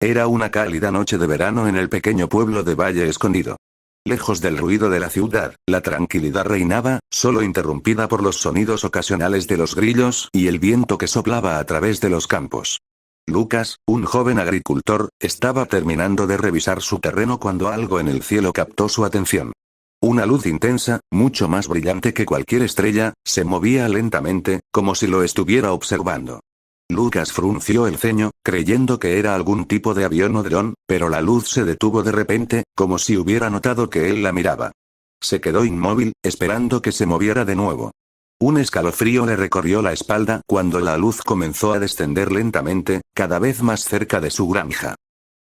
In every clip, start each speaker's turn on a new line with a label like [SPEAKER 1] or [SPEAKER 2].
[SPEAKER 1] Era una cálida noche de verano en el pequeño pueblo de Valle Escondido. Lejos del ruido de la ciudad, la tranquilidad reinaba, solo interrumpida por los sonidos ocasionales de los grillos y el viento que soplaba a través de los campos. Lucas, un joven agricultor, estaba terminando de revisar su terreno cuando algo en el cielo captó su atención. Una luz intensa, mucho más brillante que cualquier estrella, se movía lentamente, como si lo estuviera observando. Lucas frunció el ceño, creyendo que era algún tipo de avión o dron, pero la luz se detuvo de repente, como si hubiera notado que él la miraba. Se quedó inmóvil, esperando que se moviera de nuevo. Un escalofrío le recorrió la espalda cuando la luz comenzó a descender lentamente, cada vez más cerca de su granja.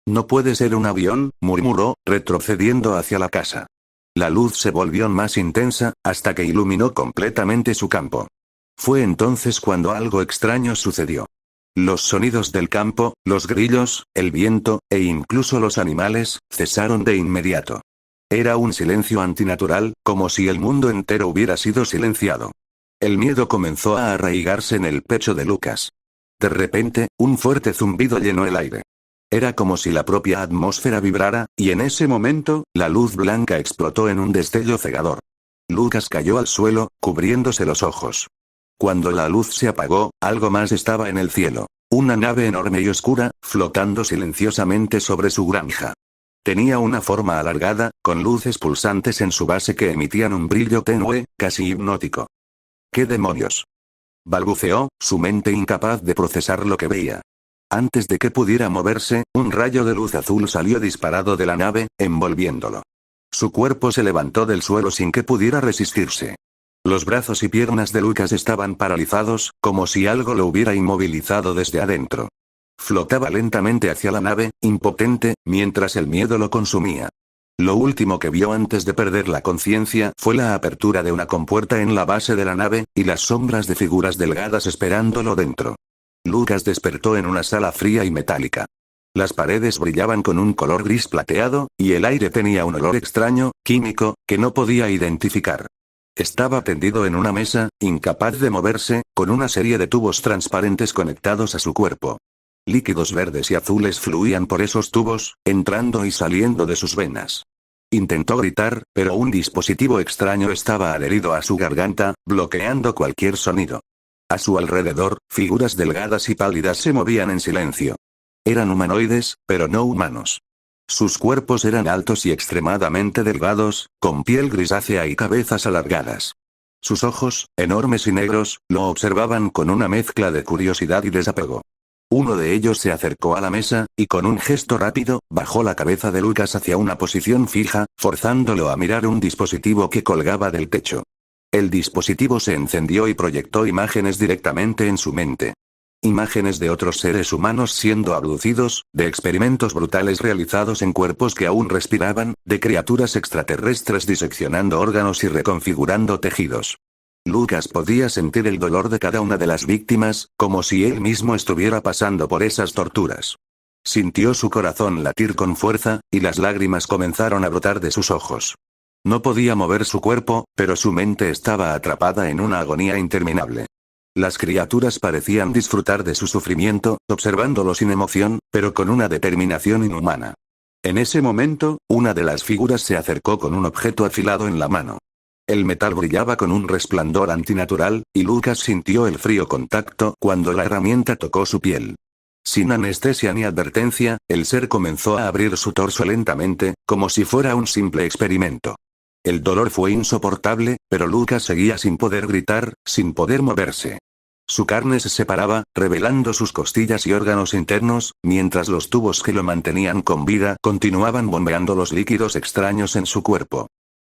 [SPEAKER 1] No puede ser un avión, murmuró, retrocediendo hacia la casa. La luz se volvió más intensa, hasta que iluminó completamente su campo. Fue entonces cuando algo extraño sucedió. Los sonidos del campo, los grillos, el viento, e incluso los animales, cesaron de inmediato. Era un silencio antinatural, como si el mundo entero hubiera sido silenciado. El miedo comenzó a arraigarse en el pecho de Lucas. De repente, un fuerte zumbido llenó el aire. Era como si la propia atmósfera vibrara, y en ese momento, la luz blanca explotó en un destello cegador. Lucas cayó al suelo, cubriéndose los ojos. Cuando la luz se apagó, algo más estaba en el cielo. Una nave enorme y oscura, flotando silenciosamente sobre su granja. Tenía una forma alargada, con luces pulsantes en su base que emitían un brillo tenue, casi hipnótico. ¿Qué demonios?, balbuceó, su mente incapaz de procesar lo que veía. Antes de que pudiera moverse, un rayo de luz azul salió disparado de la nave, envolviéndolo. Su cuerpo se levantó del suelo sin que pudiera resistirse. Los brazos y piernas de Lucas estaban paralizados, como si algo lo hubiera inmovilizado desde adentro. Flotaba lentamente hacia la nave, impotente, mientras el miedo lo consumía. Lo último que vio antes de perder la conciencia fue la apertura de una compuerta en la base de la nave, y las sombras de figuras delgadas esperándolo dentro. Lucas despertó en una sala fría y metálica. Las paredes brillaban con un color gris plateado, y el aire tenía un olor extraño, químico, que no podía identificar. Estaba tendido en una mesa, incapaz de moverse, con una serie de tubos transparentes conectados a su cuerpo. Líquidos verdes y azules fluían por esos tubos, entrando y saliendo de sus venas. Intentó gritar, pero un dispositivo extraño estaba adherido a su garganta, bloqueando cualquier sonido. A su alrededor, figuras delgadas y pálidas se movían en silencio. Eran humanoides, pero no humanos. Sus cuerpos eran altos y extremadamente delgados, con piel grisácea y cabezas alargadas. Sus ojos, enormes y negros, lo observaban con una mezcla de curiosidad y desapego. Uno de ellos se acercó a la mesa, y con un gesto rápido, bajó la cabeza de Lucas hacia una posición fija, forzándolo a mirar un dispositivo que colgaba del techo. El dispositivo se encendió y proyectó imágenes directamente en su mente. Imágenes de otros seres humanos siendo abducidos, de experimentos brutales realizados en cuerpos que aún respiraban, de criaturas extraterrestres diseccionando órganos y reconfigurando tejidos. Lucas podía sentir el dolor de cada una de las víctimas, como si él mismo estuviera pasando por esas torturas. Sintió su corazón latir con fuerza, y las lágrimas comenzaron a brotar de sus ojos. No podía mover su cuerpo, pero su mente estaba atrapada en una agonía interminable. Las criaturas parecían disfrutar de su sufrimiento, observándolo sin emoción, pero con una determinación inhumana. En ese momento, una de las figuras se acercó con un objeto afilado en la mano. El metal brillaba con un resplandor antinatural, y Lucas sintió el frío contacto cuando la herramienta tocó su piel. Sin anestesia ni advertencia, el ser comenzó a abrir su torso lentamente, como si fuera un simple experimento. El dolor fue insoportable, pero Lucas seguía sin poder gritar, sin poder moverse. Su carne se separaba, revelando sus costillas y órganos internos, mientras los tubos que lo mantenían con vida continuaban bombeando los líquidos extraños en su cuerpo.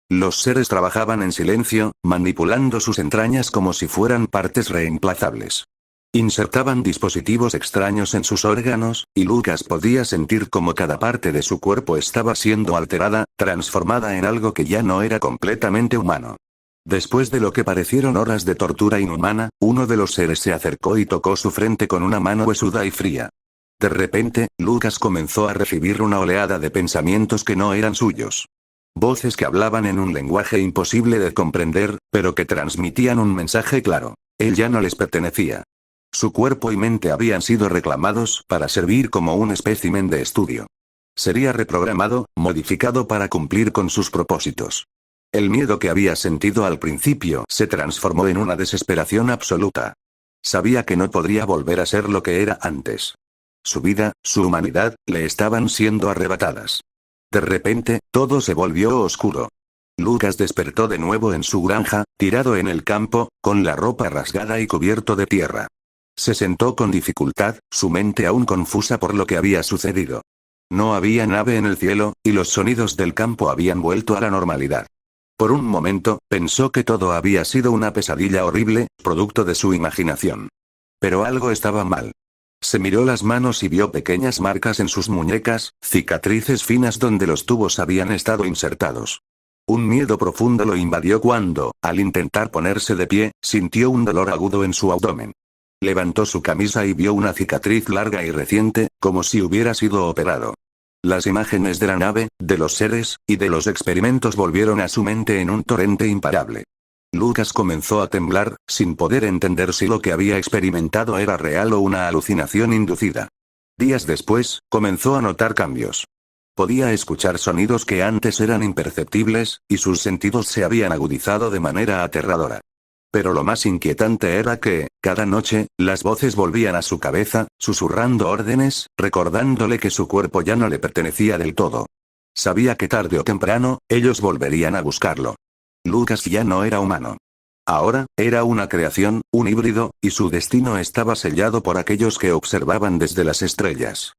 [SPEAKER 1] Los seres trabajaban en silencio, manipulando sus entrañas como si fueran partes reemplazables. Insertaban dispositivos extraños en sus órganos, y Lucas podía sentir cómo cada parte de su cuerpo estaba siendo alterada, transformada en algo que ya no era completamente humano. Después de lo que parecieron horas de tortura inhumana, uno de los seres se acercó y tocó su frente con una mano huesuda y fría. De repente, Lucas comenzó a recibir una oleada de pensamientos que no eran suyos. Voces que hablaban en un lenguaje imposible de comprender, pero que transmitían un mensaje claro. Él ya no les pertenecía. Su cuerpo y mente habían sido reclamados para servir como un espécimen de estudio. Sería reprogramado, modificado para cumplir con sus propósitos. El miedo que había sentido al principio se transformó en una desesperación absoluta. Sabía que no podría volver a ser lo que era antes. Su vida, su humanidad, le estaban siendo arrebatadas. De repente, todo se volvió oscuro. Lucas despertó de nuevo en su granja, tirado en el campo, con la ropa rasgada y cubierto de tierra. Se sentó con dificultad, su mente aún confusa por lo que había sucedido. No había nave en el cielo, y los sonidos del campo habían vuelto a la normalidad. Por un momento, pensó que todo había sido una pesadilla horrible, producto de su imaginación. Pero algo estaba mal. Se miró las manos y vio pequeñas marcas en sus muñecas, cicatrices finas donde los tubos habían estado insertados. Un miedo profundo lo invadió cuando, al intentar ponerse de pie, sintió un dolor agudo en su abdomen. Levantó su camisa y vio una cicatriz larga y reciente, como si hubiera sido operado. Las imágenes de la nave, de los seres, y de los experimentos volvieron a su mente en un torrente imparable. Lucas comenzó a temblar, sin poder entender si lo que había experimentado era real o una alucinación inducida. Días después, comenzó a notar cambios. Podía escuchar sonidos que antes eran imperceptibles, y sus sentidos se habían agudizado de manera aterradora. Pero lo más inquietante era que, cada noche, las voces volvían a su cabeza, susurrando órdenes, recordándole que su cuerpo ya no le pertenecía del todo. Sabía que tarde o temprano, ellos volverían a buscarlo. Lucas ya no era humano. Ahora, era una creación, un híbrido, y su destino estaba sellado por aquellos que observaban desde las estrellas.